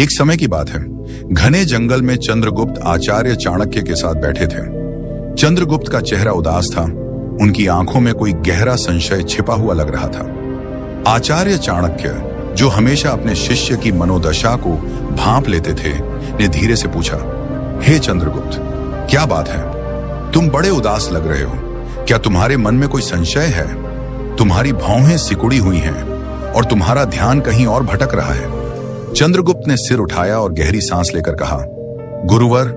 एक समय की बात है, घने जंगल में चंद्रगुप्त आचार्य चाणक्य के साथ बैठे थे। चंद्रगुप्त का चेहरा उदास था, उनकी आंखों में कोई गहरा संशय छिपा हुआ लग रहा था। आचार्य चाणक्य, जो हमेशा अपने शिष्य की मनोदशा को भांप लेते थे, ने धीरे से पूछा, हे चंद्रगुप्त, क्या बात है? तुम बड़े उदास लग रहे हो। क्या तुम्हारे मन में कोई संशय है? तुम्हारी भौहें सिकुड़ी हुई हैं और तुम्हारा ध्यान कहीं और भटक रहा है। चंद्रगुप्त ने सिर उठाया और गहरी सांस लेकर कहा, गुरुवर,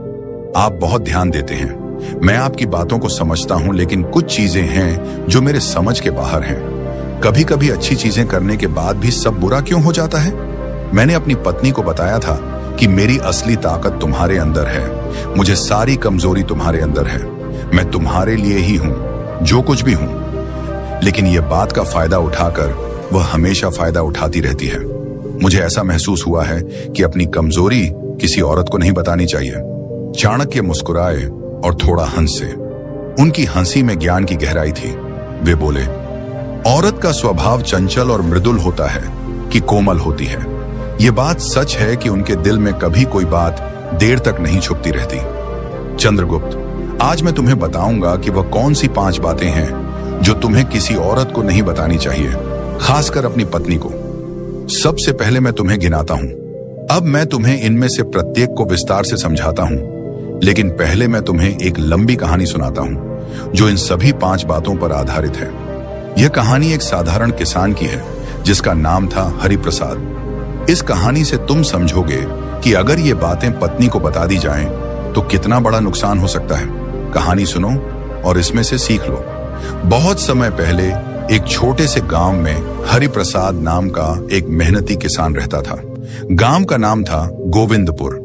आप बहुत ध्यान देते हैं। मैं आपकी बातों को समझता हूं, लेकिन कुछ चीजें हैं जो मेरे समझ के बाहर हैं। कभी कभी अच्छी चीजें करने के बाद भी सब बुरा क्यों हो जाता है? मैंने अपनी पत्नी को बताया था कि मेरी असली ताकत तुम्हारे अंदर है, मुझे सारी कमजोरी तुम्हारे अंदर है। मैं तुम्हारे लिए ही हूं, जो कुछ भी हूं। लेकिन यह बात का फायदा उठाकर वह हमेशा फायदा उठाती रहती है। मुझे ऐसा महसूस हुआ है कि अपनी कमजोरी किसी औरत को नहीं बतानी चाहिए। चाणक्य मुस्कुराए और थोड़ा हंसे। उनकी हंसी में ज्ञान की गहराई थी। वे बोले, औरत का स्वभाव चंचल और मृदुल होता है कि कोमल होती है। यह बात सच है कि उनके दिल में कभी कोई बात देर तक नहीं छुपती रहती। चंद्रगुप्त, आज मैं तुम्हें बताऊंगा कि वह कौन सी 5 बातें हैं जो तुम्हें किसी औरत को नहीं बतानी चाहिए, खासकर अपनी पत्नी को। सबसे पहले मैं तुम्हें गिनाता हूं। अब मैं तुम्हें इनमें से प्रत्येक को विस्तार से समझाता हूं, लेकिन पहले मैं तुम्हें एक लंबी कहानी सुनाता हूं जो इन सभी 5 बातों पर आधारित है। यह कहानी एक साधारण किसान की है जिसका नाम था हरिप्रसाद। इस कहानी से तुम समझोगे कि अगर ये बातें पत्नी को बता दी जाएं तो कितना बड़ा नुकसान हो सकता है। कहानी सुनो और इसमें से सीख लो। बहुत समय पहले एक छोटे से गांव में हरिप्रसाद नाम का एक मेहनती किसान रहता था। गांव का नाम था गोविंदपुर,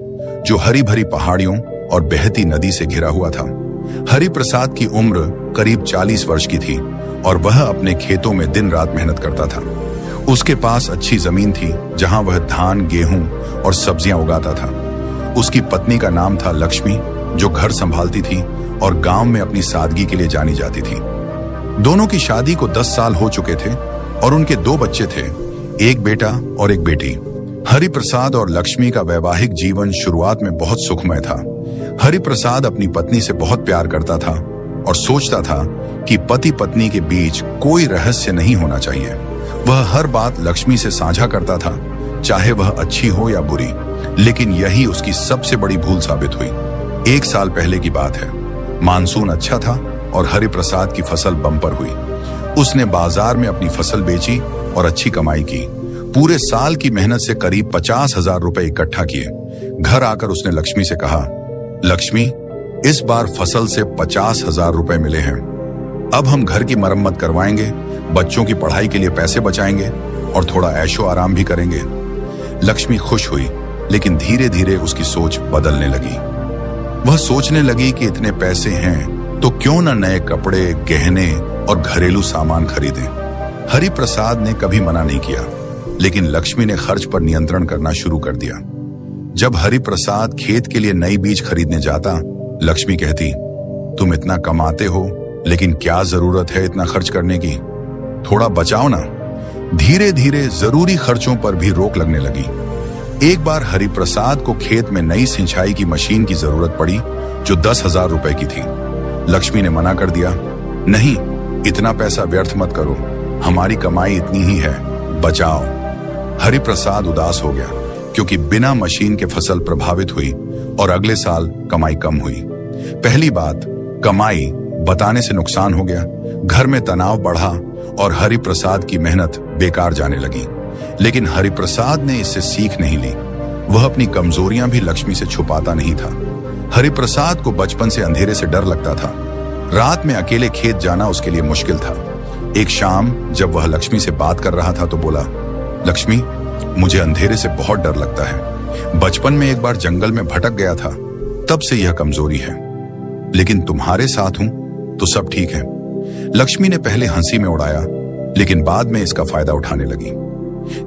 जो हरी भरी पहाड़ियों और बहती नदी से घिरा हुआ था। हरिप्रसाद की उम्र करीब 40 वर्ष की थी और वह अपने खेतों में दिन रात मेहनत करता था। उसके पास अच्छी जमीन थी जहां वह धान, गेहूं और सब्जियां उगाता था। उसकी पत्नी का नाम था लक्ष्मी, जो घर संभालती थी और गांव में अपनी सादगी के लिए जानी जाती थी। दोनों की शादी को 10 साल हो चुके थे और उनके 2 बच्चे थे, एक बेटा और एक बेटी। हरिप्रसाद और लक्ष्मी का वैवाहिक जीवन शुरुआत में बहुत सुखमय था। हरिप्रसाद अपनी पत्नी से बहुत प्यार करता था और सोचता था कि पति पत्नी के बीच कोई रहस्य नहीं होना चाहिए। वह हर बात लक्ष्मी से साझा करता था, चाहे वह अच्छी हो या बुरी। लेकिन यही उसकी सबसे बड़ी भूल साबित हुई। 1 साल पहले की बात है। मानसून अच्छा था और हरिप्रसाद की फसल बम्पर हुई। उसने बाजार में अपनी फसल बेची और अच्छी कमाई की। पूरे साल की मेहनत से करीब 50,000 रुपए इकट्ठा किए। घर आकर उसने लक्ष्मी से कहा, लक्ष्मी, इस बार फसल से 50,000 रुपए मिले हैं। अब हम घर की मरम्मत करवाएंगे, बच्चों की पढ़ाई के लिए पैसे बचाएंगे और थोड़ा ऐशो आराम भी करेंगे। लक्ष्मी खुश हुई, लेकिन धीरे धीरे उसकी सोच बदलने लगी। वह सोचने लगी कि इतने पैसे हैं तो क्यों न नए कपड़े, गहने और घरेलू सामान खरीदें। हरिप्रसाद ने कभी मना नहीं किया, लेकिन लक्ष्मी ने खर्च पर नियंत्रण करना शुरू कर दिया। जब हरिप्रसाद खेत के लिए नई बीज खरीदने जाता, लक्ष्मी कहती, तुम इतना कमाते हो, लेकिन क्या जरूरत है इतना खर्च करने की? थोड़ा बचाओ ना। धीरे धीरे जरूरी खर्चों पर भी रोक लगने लगी। एक बार हरिप्रसाद को खेत में नई सिंचाई की मशीन की जरूरत पड़ी, जो 10,000 रुपए की थी। लक्ष्मी ने मना कर दिया, नहीं, इतना पैसा व्यर्थ मत करो, हमारी कमाई इतनी ही है, बचाओ। हरिप्रसाद उदास हो गया, क्योंकि बिना मशीन के फसल प्रभावित हुई और अगले साल कमाई कम हुई। पहली बात, कमाई बताने से नुकसान हो गया। घर में तनाव बढ़ा और हरिप्रसाद की मेहनत बेकार जाने लगी। लेकिन हरिप्रसाद ने इससे सीख नहीं ली। वह अपनी कमजोरियां भी लक्ष्मी से छुपाता नहीं था। हरिप्रसाद को बचपन से अंधेरे से डर लगता था। रात में अकेले खेत जाना उसके लिए मुश्किल था। एक शाम जब वह लक्ष्मी से बात कर रहा था तो बोला, लक्ष्मी, मुझे अंधेरे से बहुत डर लगता है। बचपन में एक बार जंगल में भटक गया था, तब से यह कमजोरी है। लेकिन तुम्हारे साथ हूं तो सब ठीक है। लक्ष्मी ने पहले हंसी में उड़ाया, लेकिन बाद में इसका फायदा उठाने लगी।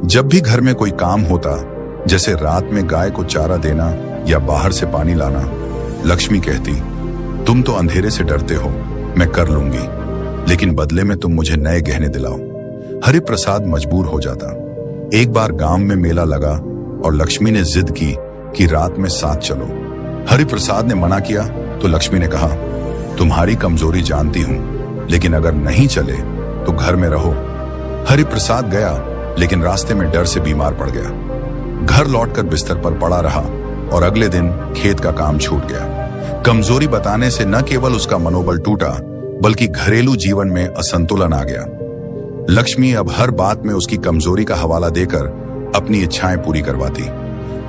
जब भी घर में कोई काम होता, जैसे रात में गाय को चारा देना या बाहर से पानी लाना, लक्ष्मी कहती, तुम तो अंधेरे से डरते हो, मैं कर लूंगी, लेकिन बदले में तुम मुझे नए गहने दिलाओ। हरिप्रसाद मजबूर हो जाता। एक बार गांव में मेला लगा और लक्ष्मी ने जिद की कि रात में साथ चलो। हरिप्रसाद ने मना किया तो लक्ष्मी ने कहा, तुम्हारी कमजोरी जानती हूं, लेकिन अगर नहीं चले तो घर में रहो। हरिप्रसाद गया, लेकिन रास्ते में डर से बीमार पड़ गया। घर लौटकर बिस्तर पर पड़ा रहा और अगले दिन खेत का काम छूट गया। कमजोरी बताने से न केवल उसका मनोबल टूटा, बल्कि घरेलू जीवन में असंतुलन आ गया। लक्ष्मी अब हर बात में उसकी कमजोरी का हवाला देकर अपनी इच्छाएं पूरी करवाती।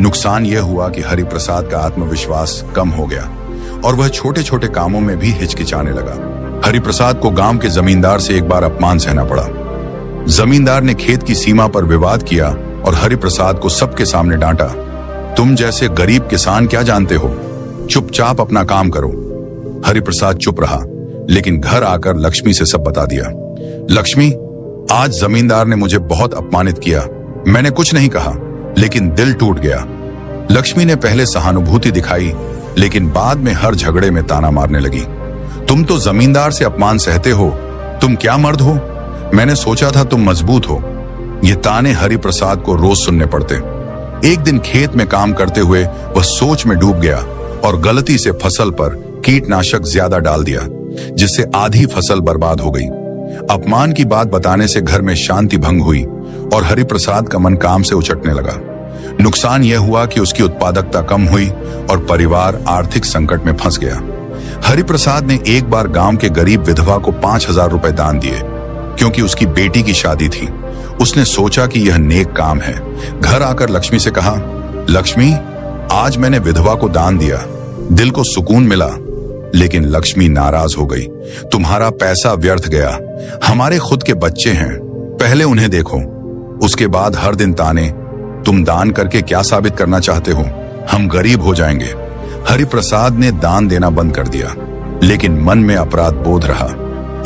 नुकसान यह हुआ कि हरिप्रसाद का आत्मविश्वास कम हो गया और वह छोटे छोटे कामों में भी हिचकिचाने लगा। हरिप्रसाद को गांव के जमींदार से एक बार अपमान सहना पड़ा। जमींदार ने खेत की सीमा पर विवाद किया और हरिप्रसाद को सबके सामने डांटा। तुम जैसे गरीब किसान क्या जानते हो, चुपचाप अपना काम करो। हरिप्रसाद चुप रहा, लेकिन घर आकर लक्ष्मी से सब बता दिया। लक्ष्मी, आज जमींदार ने मुझे बहुत अपमानित किया। मैंने कुछ नहीं कहा, लेकिन दिल टूट गया। लक्ष्मी ने पहले सहानुभूति दिखाई, लेकिन बाद में हर झगड़े में ताना मारने लगी। तुम तो जमींदार से अपमान सहते हो, तुम क्या मर्द हो? मैंने सोचा था तुम मजबूत हो। ये ताने हरिप्रसाद को रोज सुनने पड़ते। एक दिन खेत में काम करते हुए वह सोच में डूब गया और गलती से फसल पर कीटनाशक ज्यादा डाल दिया, जिससे आधी फसल बर्बाद हो गई। अपमान की बात बताने से घर में शांति भंग हुई और हरिप्रसाद का मन काम से उचटने लगा। नुकसान यह हुआ कि उसकी उत्पादकता कम हुई और परिवार आर्थिक संकट में फंस गया। हरिप्रसाद ने एक बार गांव के गरीब विधवा को 5,000 रुपए दान दिए, क्योंकि उसकी बेटी की शादी थी। उसने सोचा कि यह नेक काम है। घर आकर लक्ष्मी से कहा, लक्ष्मी, आज मैंने विधवा को दान दिया, दिल को सुकून मिला। लेकिन लक्ष्मी नाराज हो गई। तुम्हारा पैसा व्यर्थ गया। हमारे खुद के बच्चे हैं, पहले उन्हें देखो, उसके बाद हर दिन ताने। तुम दान करके क्या साबित करना चाहते हो? हम गरीब हो जाएंगे। हरिप्रसाद ने दान देना बंद कर दिया, लेकिन मन में अपराध बोध रहा।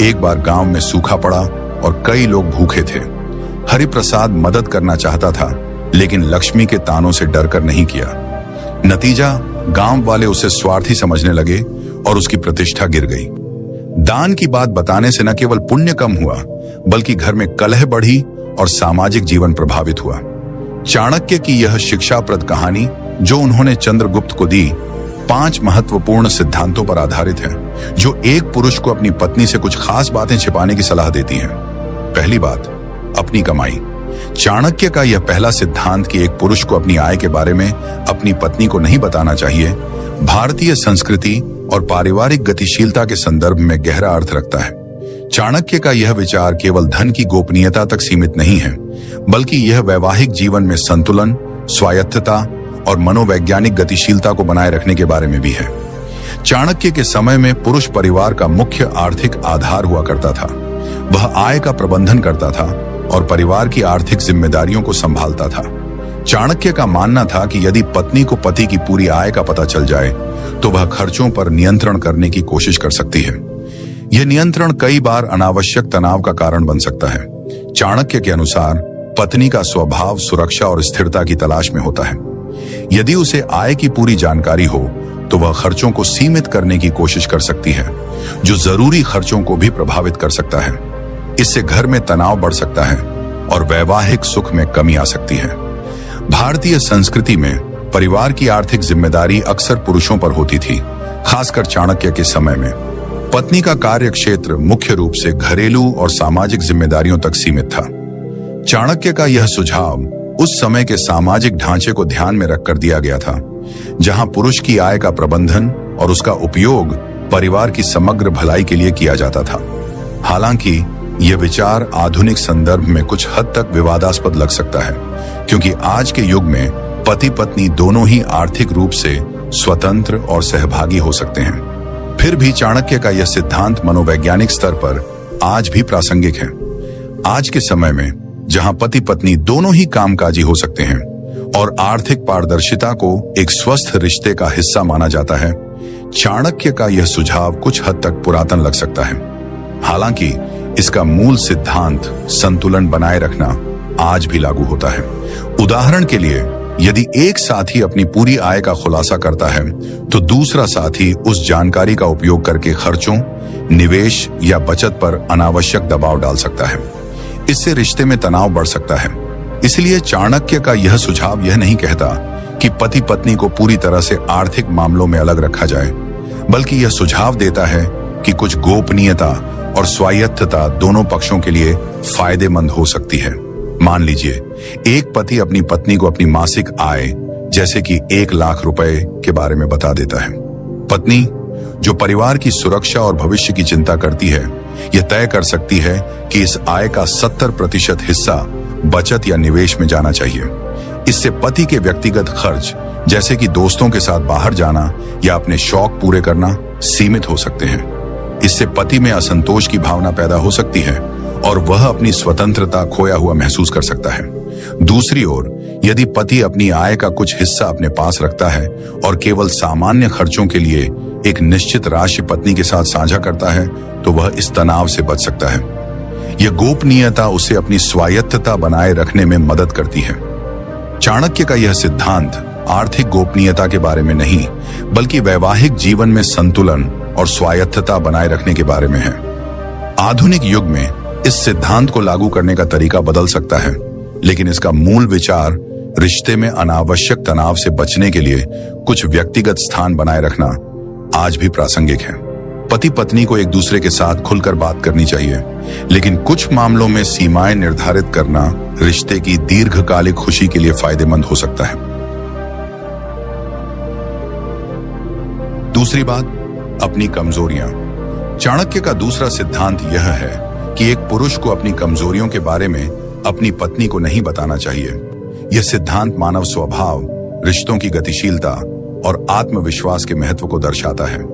एक बार गांव में सूखा पड़ा और कई लोग भूखे थे। हरिप्रसाद मदद करना चाहता था, लेकिन लक्ष्मी के तानों से डरकर नहीं किया। नतीजा, गांव वाले उसे स्वार्थी समझने लगे और उसकी प्रतिष्ठा गिर गई। दान की बात बताने से न केवल पुण्य कम हुआ, बल्कि घर में कलह बढ़ी और सामाजिक जीवन प्रभावित हुआ। चाणक्य की यह शिक्षाप्रद कहानी जो उन्होंने चंद्रगुप्त को दी, 5 महत्वपूर्ण सिद्धांतों पर आधारित है, जो एक पुरुष को अपनी पत्नी से कुछ खास बातें छिपाने की सलाह देती हैं। पहली बात, अपनी कमाई। चाणक्य का यह पहला सिद्धांत कि एक पुरुष को अपनी आय के बारे में अपनी पत्नी को नहीं बताना चाहिए, भारतीय संस्कृति और पारिवारिक गतिशीलता के संदर्भ में गहरा अर्थ रखता है। चाणक्य का यह विचार केवल धन की गोपनीयता तक सीमित नहीं है, बल्कि यह वैवाहिक जीवन में संतुलन, स्वायत्तता और मनोवैज्ञानिक गतिशीलता को बनाए रखने के बारे में भी है। चाणक्य के समय में पुरुष परिवार का मुख्य आर्थिक आधार हुआ करता था। वह आय का प्रबंधन करता था और परिवार की आर्थिक जिम्मेदारियों को संभालता था। चाणक्य का मानना था कि यदि पत्नी को पति की पूरी आय का पता चल जाए, तो वह खर्चों पर नियंत्रण करने की कोशिश कर सकती है। यह नियंत्रण कई बार अनावश्यक तनाव का कारण बन सकता है। चाणक्य के अनुसार पत्नी का स्वभाव सुरक्षा और स्थिरता की तलाश में होता है। यदि उसे आय की पूरी जानकारी हो, तो वह खर्चों को सीमित करने की कोशिश कर सकती है, जो जरूरी खर्चों को भी प्रभावित कर सकता है। इससे घर में तनाव बढ़ सकता है और वैवाहिक सुख में कमी आ सकती है। भारतीय संस्कृति में परिवार की आर्थिक जिम्मेदारी अक्सर पुरुषों पर होती थी, खासकर चाणक्य के समय में। पत्नी का कार्य क्षेत्र मुख्य रूप से घरेलू और सामाजिक जिम्मेदारियों तक सीमित था। चाणक्य का यह सुझाव उस समय के सामाजिक ढांचे को ध्यान में रखकर दिया गया था, जहां पुरुष की आय का प्रबंधन और उसका उपयोग परिवार की समग्र भलाई के लिए किया जाता था। हालांकि यह विचार आधुनिक संदर्भ में कुछ हद तक विवादास्पद लग सकता है, क्योंकि आज के युग में पति पत्नी दोनों ही आर्थिक रूप से स्वतंत्र और सहभागी हो सकते हैं। फिर भी चाणक्य का यह सिद्धांत मनोवैज्ञानिक स्तर पर आज भी प्रासंगिक है। आज के समय में जहां पति पत्नी दोनों ही कामकाजी हो सकते हैं और आर्थिक पारदर्शिता को एक स्वस्थ रिश्ते का हिस्सा माना जाता है, चाणक्य का यह सुझाव कुछ हद तक पुरातन लग सकता है। हालांकि इसका मूल सिद्धांत संतुलन बनाए रखना आज भी लागू होता है। उदाहरण के लिए, यदि एक साथी अपनी पूरी आय का खुलासा करता है, तो दूसरा साथी उस जानकारी का उपयोग करके खर्चों, निवेश या बचत पर अनावश्यक दबाव डाल सकता है। इससे रिश्ते में तनाव बढ़ सकता है। इसलिए चाणक्य का यह सुझाव यह नहीं कहता कि पति पत्नी को पूरी तरह से आर्थिक मामलों में अलग रखा जाए, बल्कि यह सुझाव देता है कि कुछ गोपनीयता और स्वायत्तता दोनों पक्षों के लिए फायदेमंद हो सकती है। मान लीजिए एक पति अपनी पत्नी को अपनी मासिक आय जैसे कि 1 लाख रुपए के बारे में बता देता है। पत्नी जो परिवार की सुरक्षा और भविष्य की चिंता करती है, यह तय कर सकती है कि इस आय का 70% हिस्सा बचत या निवेश में जाना चाहिए। इससे पति के व्यक्तिगत खर्च जैसे कि दोस्तों के साथ बाहर जाना या अपने शौक पूरे करना सीमित हो सकते हैं। इससे पति में असंतोष की भावना पैदा हो सकती है और वह अपनी स्वतंत्रता खोया हुआ महसूस कर सकता है। दूसरी ओर, यदि पति अपनी आय का कुछ हिस्सा अपने पास रखता है और केवल सामान्य खर्चों के लिए एक निश्चित राशि पत्नी के साथ साझा करता है, तो वह इस तनाव से बच सकता है। यह गोपनीयता उसे अपनी स्वायत्तता बनाए रखने में मदद करती है। चाणक्य का यह सिद्धांत आर्थिक गोपनीयता के बारे में नहीं, बल्कि वैवाहिक जीवन में संतुलन और स्वायत्तता बनाए रखने के बारे में है। आधुनिक युग में इस सिद्धांत को लागू करने का तरीका बदल सकता है, लेकिन इसका मूल विचार रिश्ते में अनावश्यक तनाव से बचने के लिए कुछ व्यक्तिगत स्थान बनाए रखना आज भी प्रासंगिक है। पति पत्नी को एक दूसरे के साथ खुलकर बात करनी चाहिए, लेकिन कुछ मामलों में सीमाएं निर्धारित करना रिश्ते की दीर्घकालिक खुशी के लिए फायदेमंद हो सकता है। दूसरी बात, अपनी कमजोरियां। चाणक्य का दूसरा सिद्धांत यह है कि एक पुरुष को अपनी कमजोरियों के बारे में अपनी पत्नी को नहीं बताना चाहिए। यह सिद्धांत मानव स्वभाव, रिश्तों की गतिशीलता और आत्मविश्वास के महत्व को दर्शाता है।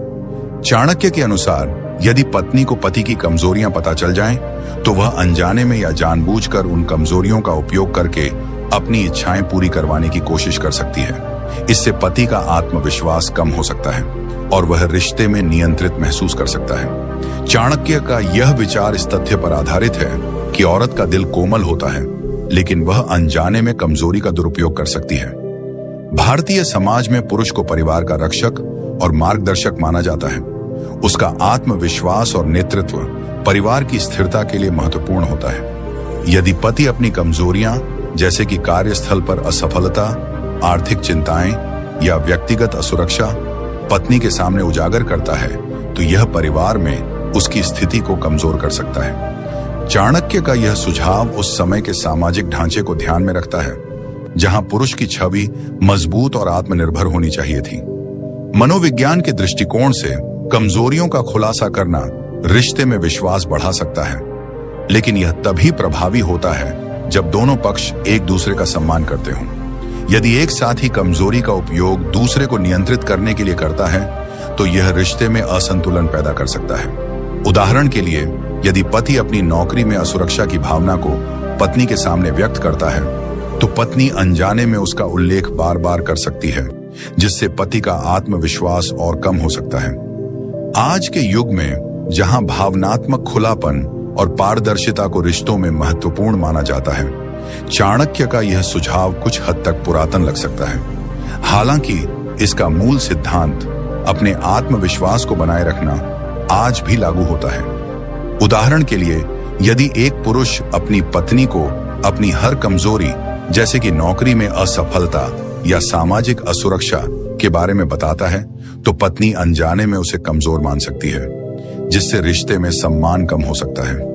चाणक्य के अनुसार यदि पत्नी को पति की कमजोरियां पता चल जाएं, तो वह अनजाने में या जानबूझकर उन कमजोरियों का उपयोग करके अपनी इच्छाएं पूरी करवाने की कोशिश कर सकती है। इससे पति का आत्मविश्वास कम हो सकता है और वह रिश्ते में नियंत्रित महसूस कर सकता है। चाणक्य का यह विचार इस तथ्य पर आधारित है कि औरत का दिल कोमल होता है, लेकिन वह अनजाने में कमजोरी का दुरुपयोग कर सकती है। भारतीय समाज में पुरुष को परिवार का रक्षक और मार्गदर्शक माना जाता है। उसका आत्मविश्वास और नेतृत्व परिवार की स्थिरता के लिए महत्वपूर्ण होता है। यदि पति अपनी कमजोरियां जैसे कि कार्यस्थल पर असफलता, आर्थिक चिंताएं या व्यक्तिगत असुरक्षा पत्नी के सामने उजागर करता है, तो यह परिवार में उसकी स्थिति को कमजोर कर सकता है। चाणक्य का यह सुझाव उस समय के सामाजिक ढांचे को ध्यान में रखता है, जहां पुरुष की छवि मजबूत और आत्मनिर्भर होनी चाहिए थी। मनोविज्ञान के दृष्टिकोण से कमजोरियों का खुलासा करना रिश्ते में विश्वास बढ़ा सकता है, लेकिन यह तभी प्रभावी होता है जब दोनों पक्ष एक दूसरे का सम्मान करते हों। यदि एक साथ ही कमजोरी का उपयोग दूसरे को नियंत्रित करने के लिए करता है, तो यह रिश्ते में असंतुलन पैदा कर सकता है। उदाहरण के लिए, यदि पति अपनी नौकरी में असुरक्षा की भावना को पत्नी के सामने व्यक्त करता है, तो पत्नी अनजाने में उसका उल्लेख बार बार कर सकती है, जिससे पति का आत्मविश्वास और कम हो सकता है। आज के युग में जहां भावनात्मक खुलापन और पारदर्शिता को रिश्तों में महत्वपूर्ण माना जाता है, चाणक्य का यह सुझाव कुछ हद तक पुरातन लग सकता है। हालांकि इसका मूल सिद्धांत अपने आत्मविश्वास को बनाए रखना आज भी लागू होता है। उदाहरण के लिए, यदि एक पुरुष अपनी पत्नी को अपनी हर कमजोरी जैसे कि नौकरी में असफलता या सामाजिक असुरक्षा के बारे में बताता है, तो पत्नी अनजाने में उसे कमजोर मान सकती है, जिससे रिश्ते में सम्मान कम हो सकता है।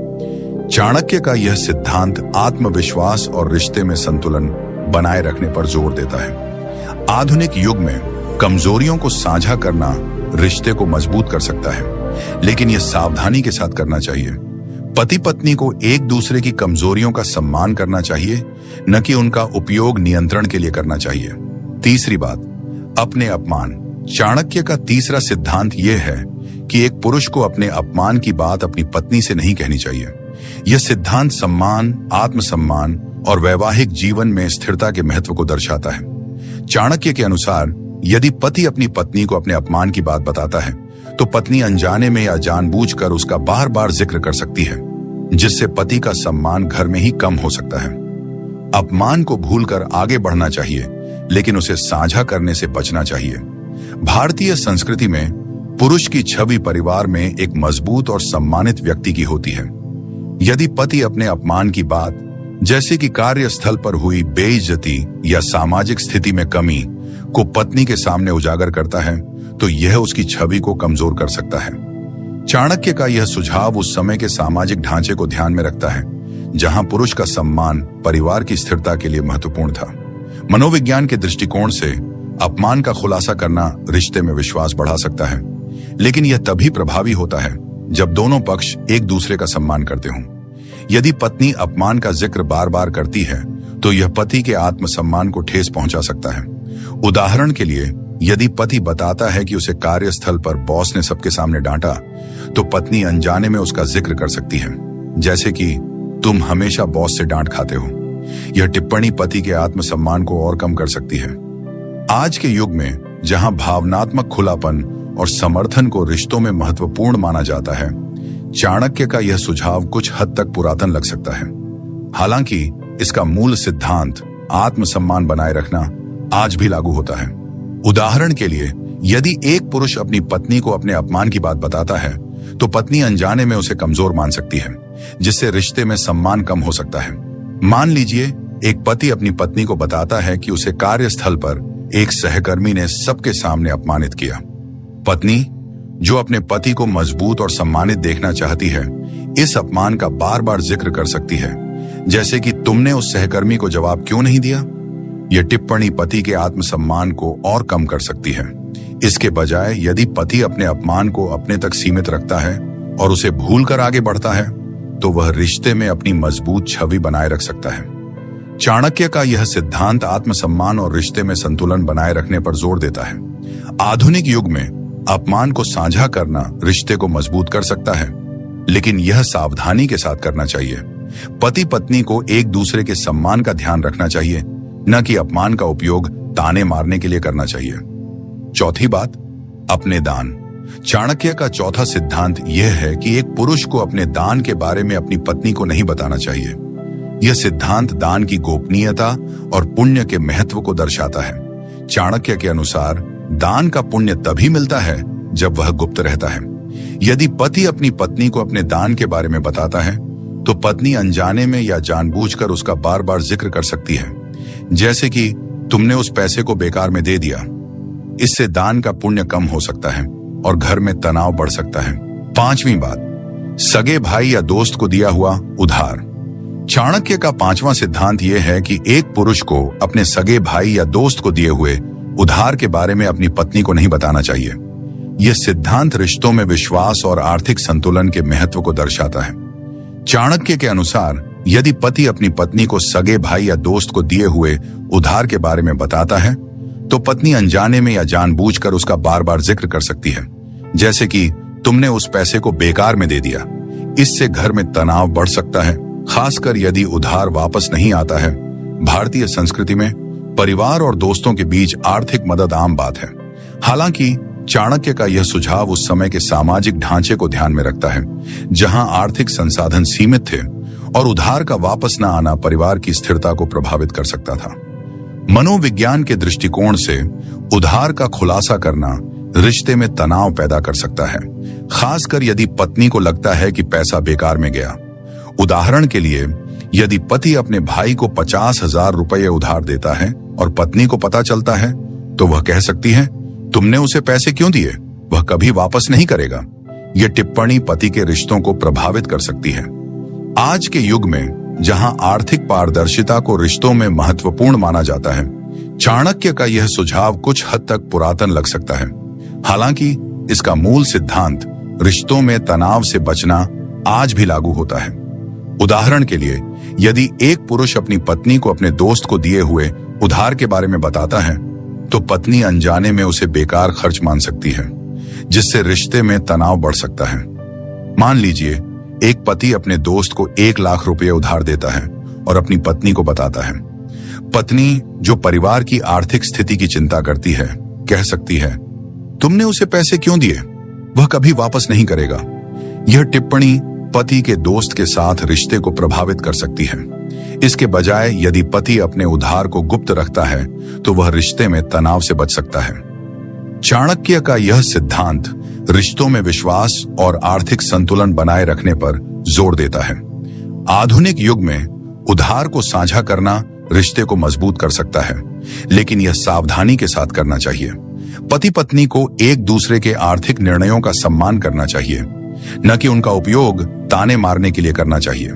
चाणक्य का यह सिद्धांत आत्मविश्वास और रिश्ते में संतुलन बनाए रखने पर जोर देता है। आधुनिक युग में कमजोरियों को साझा करना रिश्ते को मजबूत कर सकता है, लेकिन यह सावधानी के साथ करना चाहिए। पति पत्नी को एक दूसरे की कमजोरियों का सम्मान करना चाहिए, न कि उनका उपयोग नियंत्रण के लिए करना चाहिए। तीसरी बात, अपने अपमान। चाणक्य का तीसरा सिद्धांत यह है कि एक पुरुष को अपने अपमान की बात अपनी पत्नी से नहीं कहनी चाहिए। यह सिद्धांत सम्मान, आत्मसम्मान और वैवाहिक जीवन में स्थिरता के महत्व को दर्शाता है। चाणक्य के अनुसार यदि पति अपनी पत्नी को अपने अपमान की बात बताता है, तो पत्नी अनजाने में या जानबूझकर उसका बार बार जिक्र कर सकती है, जिससे पति का सम्मान घर में ही कम हो सकता है। अपमान को भूलकर आगे बढ़ना चाहिए, लेकिन उसे साझा करने से बचना चाहिए। भारतीय संस्कृति में पुरुष की छवि परिवार में एक मजबूत और सम्मानित व्यक्ति की होती है। यदि पति अपने अपमान की बात जैसे कि कार्यस्थल पर हुई बेइज्जती या सामाजिक स्थिति में कमी को पत्नी के सामने उजागर करता है तो यह उसकी छवि को कमजोर कर सकता है। चाणक्य का यह सुझाव उस समय के सामाजिक ढांचे को ध्यान में रखता है जहां पुरुष का सम्मान परिवार की स्थिरता के लिए महत्वपूर्ण था। मनोविज्ञान के दृष्टिकोण से अपमान का खुलासा करना रिश्ते में विश्वास बढ़ा सकता है, लेकिन यह तभी प्रभावी होता है जब दोनों पक्ष एक दूसरे का सम्मान करते हों। यदि पत्नी अपमान का जिक्र बार बार करती है तो यह पति के आत्मसम्मान को ठेस पहुंचा सकता है। उदाहरण के लिए, यदि पति बताता है कि उसे कार्यस्थल पर बॉस ने सबके सामने डांटा, तो पत्नी अनजाने में उसका जिक्र कर सकती है, जैसे कि तुम हमेशा बॉस से डांट खाते हो। यह टिप्पणी पति के आत्मसम्मान को और कम कर सकती है। आज के युग में जहां भावनात्मक खुलापन और समर्थन को रिश्तों में महत्वपूर्ण माना जाता है, चाणक्य का यह सुझाव कुछ हद तक पुरातन लग सकता है। हालांकि इसका मूल सिद्धांत आत्मसम्मान बनाए रखना आज भी लागू होता है। उदाहरण के लिए, यदि एक पुरुष अपनी पत्नी को अपने अपमान की बात बताता है तो पत्नी अनजाने में उसे कमजोर मान सकती है, जिससे रिश्ते में सम्मान कम हो सकता है। मान लीजिए एक पति अपनी पत्नी को बताता है कि उसे कार्यस्थल पर एक सहकर्मी ने सबके सामने अपमानित किया। पत्नी, जो अपने पति को मजबूत और सम्मानित देखना चाहती है, इस अपमान का बार बार जिक्र कर सकती है, जैसे कि तुमने उस सहकर्मी को जवाब क्यों नहीं दिया। यह टिप्पणी पति के आत्मसम्मान को और कम कर सकती है। इसके बजाय यदि पति अपने अपमान को अपने तक सीमित रखता है और उसे भूलकर आगे बढ़ता है, तो वह रिश्ते में अपनी मजबूत छवि बनाए रख सकता है। चाणक्य का यह सिद्धांत आत्मसम्मान और रिश्ते में संतुलन बनाए रखने पर जोर देता है। आधुनिक युग में अपमान को साझा करना रिश्ते को मजबूत कर सकता है, लेकिन यह सावधानी के साथ करना चाहिए। पति पत्नी को एक दूसरे के सम्मान का ध्यान रखना चाहिए, न कि अपमान का उपयोग ताने मारने के लिए करना चाहिए। चौथी बात, अपने दान। चाणक्य का चौथा सिद्धांत यह है कि एक पुरुष को अपने दान के बारे में अपनी पत्नी को नहीं बताना चाहिए। यह सिद्धांत दान की गोपनीयता और पुण्य के महत्व को दर्शाता है। चाणक्य के अनुसार दान का पुण्य तभी मिलता है जब वह गुप्त रहता है। यदि पति अपनी पत्नी को अपने दान के बारे में बताता है तो पत्नी अनजाने में या जानबूझकर उसका बार बार जिक्र कर सकती है, जैसे कि तुमने उस पैसे को बेकार में दे दिया। इससे दान का पुण्य कम हो सकता है और घर में तनाव बढ़ सकता है। पांचवी बात, सगे भाई या दोस्त को दिया हुआ उधार। चाणक्य का पांचवा सिद्धांत यह है कि एक पुरुष को अपने सगे भाई या दोस्त को दिए हुए उधार के बारे में अपनी पत्नी को नहीं बताना चाहिए। यह सिद्धांत रिश्तों में विश्वास और आर्थिक संतुलन के महत्व को दर्शाता है। चाणक्य के अनुसार यदि पति अपनी पत्नी को सगे भाई या दोस्त को दिए हुए उधार के बारे में बताता है तो पत्नी अनजाने में या जानबूझकर उसका बार बार जिक्र कर सकती है, जैसे कि तुमने उस पैसे को बेकार में दे दिया। इससे घर में तनाव बढ़ सकता है, खासकर यदि उधार वापस नहीं आता है। भारतीय संस्कृति में परिवार और दोस्तों के बीच आर्थिक मदद आम बात है। हालांकि चाणक्य का यह सुझाव उस समय के सामाजिक ढांचे को ध्यान में रखता है, जहां आर्थिक संसाधन सीमित थे और उधार का वापस न आना परिवार की स्थिरता को प्रभावित कर सकता था। मनोविज्ञान के दृष्टिकोण से उधार का खुलासा करना रिश्ते में तनाव पैदा कर सकता है, खासकर यदि पत्नी को लगता है कि पैसा बेकार में गया। उदाहरण के लिए, यदि पति अपने भाई को 50,000 रुपये उधार देता है और पत्नी को पता चलता है, तो वह कह सकती है, तुमने उसे पैसे क्यों दिए, वह कभी वापस नहीं करेगा। यह टिप्पणी पति के रिश्तों को प्रभावित कर सकती है। आज के युग में जहां आर्थिक पारदर्शिता को रिश्तों में महत्वपूर्ण माना जाता है, चाणक्य का यह सुझाव कुछ हद तक पुरातन लग सकता है। हालांकि इसका मूल सिद्धांत रिश्तों में तनाव से बचना आज भी लागू होता है। उदाहरण के लिए, यदि एक पुरुष अपनी पत्नी को अपने दोस्त को दिए हुए उधार के बारे में बताता है तो पत्नी अनजाने में उसे बेकार खर्च मान सकती है, जिससे रिश्ते में तनाव बढ़ सकता है। मान लीजिए एक पति अपने दोस्त को 1 लाख रुपए उधार देता है और अपनी पत्नी को बताता है। पत्नी, जो परिवार की आर्थिक स्थिति की चिंता करती है, कह सकती है, तुमने उसे पैसे क्यों दिए, वह कभी वापस नहीं करेगा। यह टिप्पणी पति के दोस्त के साथ रिश्ते को प्रभावित कर सकती है। इसके बजाय यदि पति अपने उधार को गुप्त रखता है तो वह रिश्ते में तनाव से बच सकता है। चाणक्य का यह सिद्धांत रिश्तों में विश्वास और आर्थिक संतुलन बनाए रखने पर जोर देता है। आधुनिक युग में उधार को साझा करना रिश्ते को मजबूत कर सकता है, लेकिन यह सावधानी के साथ करना चाहिए। पति पत्नी को एक दूसरे के आर्थिक निर्णयों का सम्मान करना चाहिए, न कि उनका उपयोग ताने मारने के लिए करना चाहिए।